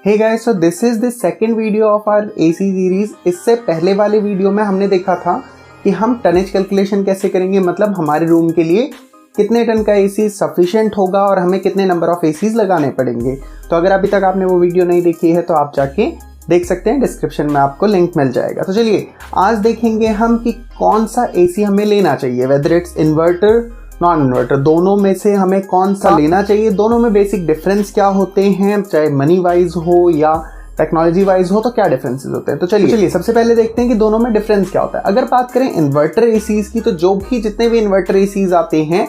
Hey guys, so this is the second video of our AC series. इससे पहले वाले video में हमने देखा था कि हम टनेज कैलकुलेशन कैसे करेंगे, मतलब हमारे रूम के लिए कितने टन का एसी सफिशिएंट होगा और हमें कितने नंबर ऑफ एसीज लगाने पड़ेंगे। तो अगर अभी तक आपने वो वीडियो नहीं देखी है तो आप जाके देख सकते हैं, डिस्क्रिप्शन में आपको लिंक मिल जाएगा। तो चलिए आज देखेंगे हम कि कौन सा एसी हमें लेना चाहिए, whether it's inverter non inverter, दोनों में से हमें कौन सा लेना चाहिए, दोनों में बेसिक डिफरेंस क्या होते हैं, चाहे मनी वाइज हो या टेक्नोलॉजी वाइज हो तो क्या डिफरेंसेस होते हैं। तो चलिए सबसे पहले देखते हैं कि दोनों में डिफरेंस क्या होता है। अगर बात करें इन्वर्टर एसीज की, तो जो भी जितने भी इन्वर्टर एसीज आते हैं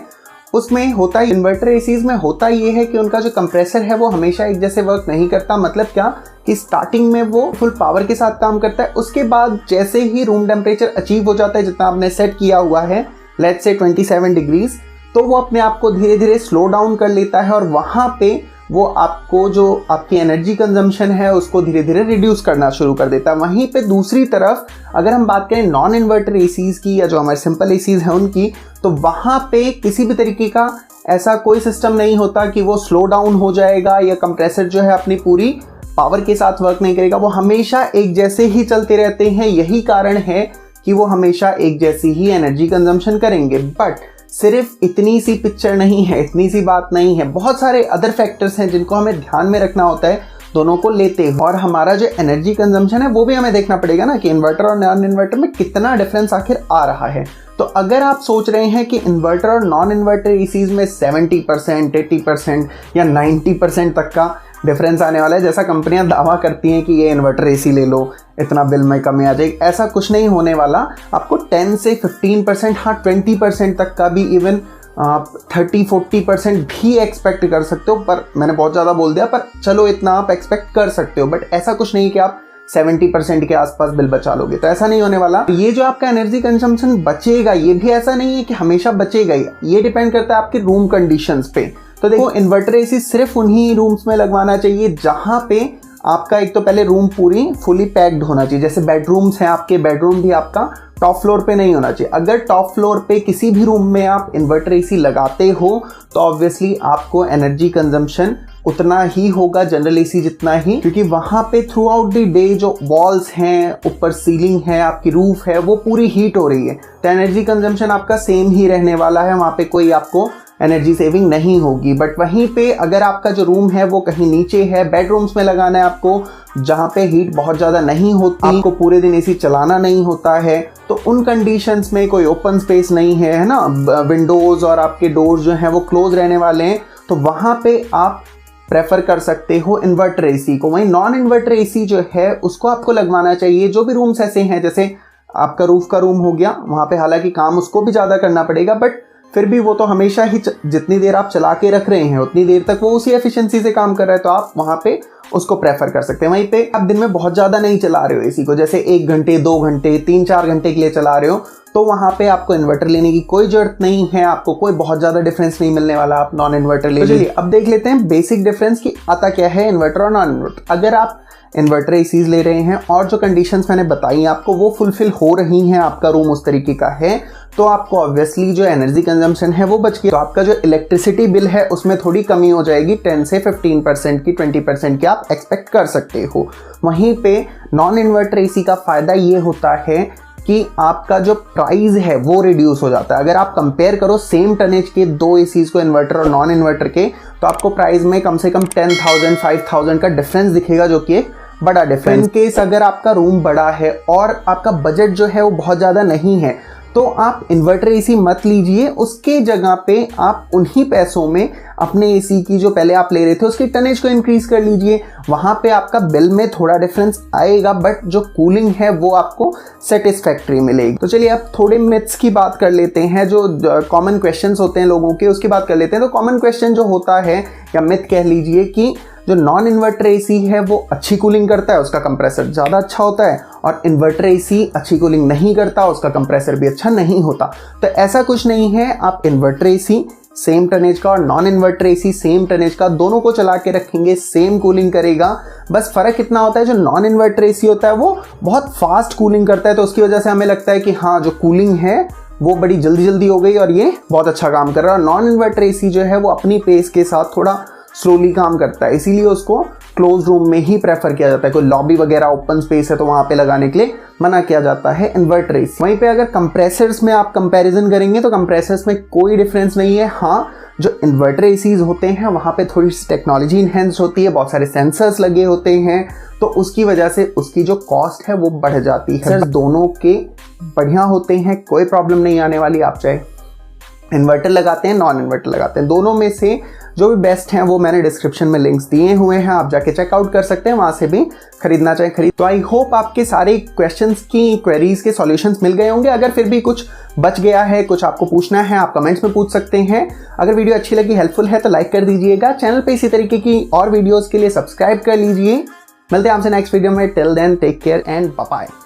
उसमें होता है, इन्वर्टर एसीज में होता ये है कि उनका जो कंप्रेसर है वो हमेशा एक जैसे वर्क नहीं करता। मतलब क्या कि स्टार्टिंग में वो फुल पावर के साथ काम करता है, उसके बाद जैसे ही रूम टेम्परेचर अचीव हो जाता है जितना आपने सेट किया हुआ है, लेट्स से 27 डिग्रीज, तो वो अपने आप को धीरे धीरे स्लो डाउन कर लेता है और वहाँ पे वो आपको जो आपकी एनर्जी कंजम्पशन है उसको धीरे धीरे रिड्यूस करना शुरू कर देता है। वहीं पे दूसरी तरफ अगर हम बात करें नॉन इन्वर्टर एसीज की या जो हमारे सिंपल एसीज हैं उनकी, तो वहाँ पे किसी भी तरीके का ऐसा कोई सिस्टम नहीं होता कि वो स्लो डाउन हो जाएगा या कंप्रेसर जो है अपनी पूरी पावर के साथ वर्क नहीं करेगा। वो हमेशा एक जैसे ही चलते रहते हैं, यही कारण है कि वो हमेशा एक जैसी ही एनर्जी कंजम्पशन करेंगे। बट सिर्फ इतनी सी पिक्चर नहीं है, इतनी सी बात नहीं है, बहुत सारे अदर फैक्टर्स हैं जिनको हमें ध्यान में रखना होता है दोनों को लेते हैं। और हमारा जो एनर्जी कंजम्पशन है वो भी हमें देखना पड़ेगा ना कि इन्वर्टर और नॉन इन्वर्टर में कितना डिफरेंस आखिर आ रहा है। तो अगर आप सोच रहे हैं कि इन्वर्टर और नॉन इन्वर्टर एसीज में 70%, 80% या 90% तक का डिफरेंस आने वाला है, जैसा कंपनियां दावा करती हैं कि ये इन्वर्टर एसी ले लो इतना बिल में कमी आ जाएगी, ऐसा कुछ नहीं होने वाला। आपको 10 से 15%, हाँ 20% तक का भी, इवन 30-40% भी एक्सपेक्ट कर सकते हो। पर मैंने बहुत ज़्यादा बोल दिया, पर चलो इतना आप एक्सपेक्ट कर सकते हो। बट ऐसा कुछ नहीं कि आप 70% के आसपास बिल बचा लोगे, तो ऐसा नहीं होने वाला। ये जो आपका एनर्जी कंजम्पशन बचेगा, ये भी ऐसा नहीं है कि हमेशा बचेगा ही, ये डिपेंड करता है आपके रूम कंडीशंस पे। तो देखो इन्वर्टर एसी सिर्फ उन्हीं रूम्स में लगवाना चाहिए जहां पे आपका एक तो पहले रूम पूरी फुली पैक्ड होना चाहिए। जैसे बेडरूम्स हैं आपके, बेडरूम भी आपका टॉप फ्लोर पे नहीं होना चाहिए। अगर टॉप फ्लोर पे किसी भी रूम में आप इन्वर्टर एसी लगाते हो तो ऑब्वियसली आपको एनर्जी कंजम्पशन उतना ही होगा जनरल एसी जितना ही, क्योंकि वहां पे थ्रू आउट द डे जो वॉल्स हैं, ऊपर सीलिंग है, आपकी रूफ है, वो पूरी हीट हो रही है, तो एनर्जी कंजम्पशन आपका सेम ही रहने वाला है, वहां पे कोई आपको एनर्जी सेविंग नहीं होगी। बट वहीं पे अगर आपका जो रूम है वो कहीं नीचे है, बेडरूम्स में लगाना है आपको जहाँ पे हीट बहुत ज़्यादा नहीं होती, आपको पूरे दिन एसी चलाना नहीं होता है, तो उन कंडीशंस में कोई ओपन स्पेस नहीं है ना, विंडोज़ और आपके डोर्स जो हैं वो क्लोज रहने वाले हैं, तो वहाँ पे आप प्रेफर कर सकते हो इन्वर्टर एसी को। वहीं नॉन इन्वर्टर एसी जो है उसको आपको लगवाना चाहिए जो भी रूम्स ऐसे हैं, जैसे आपका रूफ का रूम हो गया, वहाँ पे हालांकि काम उसको भी ज़्यादा करना पड़ेगा, बट फिर भी वो तो हमेशा ही जितनी देर आप चला के रख रहे हैं उतनी देर तक वो उसी एफिशिएंसी से काम कर रहा है, तो आप वहाँ पे उसको प्रेफर कर सकते हैं। वहीं पे आप दिन में बहुत ज़्यादा नहीं चला रहे हो एसी को, जैसे 1 घंटे 2 घंटे 3-4 घंटे के लिए चला रहे हो, तो वहाँ पे आपको इन्वर्टर लेने की कोई जरूरत नहीं है, आपको कोई बहुत ज़्यादा डिफरेंस नहीं मिलने वाला, आप नॉन इन्वर्टर ले लीजिए। अब देख लेते हैं बेसिक डिफरेंस की आता क्या है इन्वर्टर और नॉन इन्वर्टर। अगर आप इन्वर्टर एसीज ले रहे हैं और जो कंडीशंस मैंने बताई आपको वो फुलफिल हो रही हैं, आपका रूम उस तरीके का है, तो आपको ऑब्वियसली जो एनर्जी कंजम्पशन है वो बच गया, तो आपका जो इलेक्ट्रिसिटी बिल है उसमें थोड़ी कमी हो जाएगी, 10 से 15% की, 20% की आप एक्सपेक्ट कर सकते हो। वहीं पे नॉन इन्वर्टर एसी का फ़ायदा ये होता है कि आपका जो प्राइस है वो रिड्यूस हो जाता है। अगर आप कंपेयर करो सेम टनेज के दो एसीज को, इन्वर्टर और नॉन इन्वर्टर के, तो आपको प्राइस में कम से कम 10,000 5,000 का डिफरेंस दिखेगा, जो कि एक बड़ा डिफरेंस। इन केस अगर आपका रूम बड़ा है और आपका बजट जो है वो बहुत ज़्यादा नहीं है, तो आप इन्वर्टर एसी मत लीजिए, उसके जगह पे आप उन्हीं पैसों में अपने एसी की जो पहले आप ले रहे थे उसकी टनेज को इंक्रीज कर लीजिए। वहाँ पे आपका बिल में थोड़ा डिफरेंस आएगा, बट जो कूलिंग है वो आपको सेटिस्फैक्ट्री मिलेगी। तो चलिए अब थोड़े मिथ्स की बात कर लेते हैं, जो कॉमन क्वेश्चंस होते हैं लोगों के, उसकी बात कर लेते हैं। तो कॉमन क्वेश्चन जो होता है या मिथ कह लीजिए कि जो नॉन इन्वर्टर एसी है वो अच्छी कूलिंग करता है, उसका कंप्रेसर ज़्यादा अच्छा होता है, और इन्वर्टर एसी अच्छी कूलिंग नहीं करता, उसका कंप्रेसर भी अच्छा नहीं होता। तो ऐसा कुछ नहीं है, आप इन्वर्टर एसी सेम टनेज का और non inverter AC same tonnage का दोनों को चला के रखेंगे, सेम कूलिंग करेगा। बस फ़र्क इतना होता है जो नॉन इन्वर्टर एसी होता है वो बहुत फास्ट कूलिंग करता है, तो उसकी वजह से हमें लगता है कि हाँ जो कूलिंग है वो बड़ी जल्दी जल्दी हो गई और ये बहुत अच्छा काम कर रहा है। और नॉन इन्वर्टर एसी जो है वो अपनी पेस के साथ थोड़ा स्लोली काम करता है, इसीलिए उसको क्लोज रूम में ही प्रेफर किया जाता है। कोई लॉबी वगैरह ओपन स्पेस है तो वहाँ पे लगाने के लिए मना किया जाता है इन्वर्टर एसी। वहीं पे अगर कंप्रेसर्स में आप कंपैरिजन करेंगे तो कंप्रेसर्स में कोई डिफरेंस नहीं है। हाँ, जो इन्वर्टर एसीज होते हैं वहाँ पे थोड़ी सी टेक्नोलॉजी इन्हेंस होती है, बहुत सारे सेंसर्स लगे होते हैं, तो उसकी वजह से उसकी जो कॉस्ट है वो बढ़ जाती है। सर दोनों के बढ़िया होते हैं, कोई प्रॉब्लम नहीं आने वाली। आप चाहे इन्वर्टर लगाते हैं, नॉन इन्वर्टर लगाते हैं, दोनों में से जो भी बेस्ट हैं वो मैंने डिस्क्रिप्शन में लिंक्स दिए हुए हैं, आप जाके चेकआउट कर सकते हैं, वहाँ से भी खरीदना चाहे खरीद। तो आई होप आपके सारे क्वेश्चंस की क्वेरीज के सॉल्यूशंस मिल गए होंगे। अगर फिर भी कुछ बच गया है, कुछ आपको पूछना है, आप कमेंट्स में पूछ सकते हैं। अगर वीडियो अच्छी लगी, हेल्पफुल है तो लाइक कर दीजिएगा। चैनल पे इसी तरीके की और वीडियोज़ के लिए सब्सक्राइब कर लीजिए। मिलते हैं आपसे नेक्स्ट वीडियो में। Till then take care and bye bye.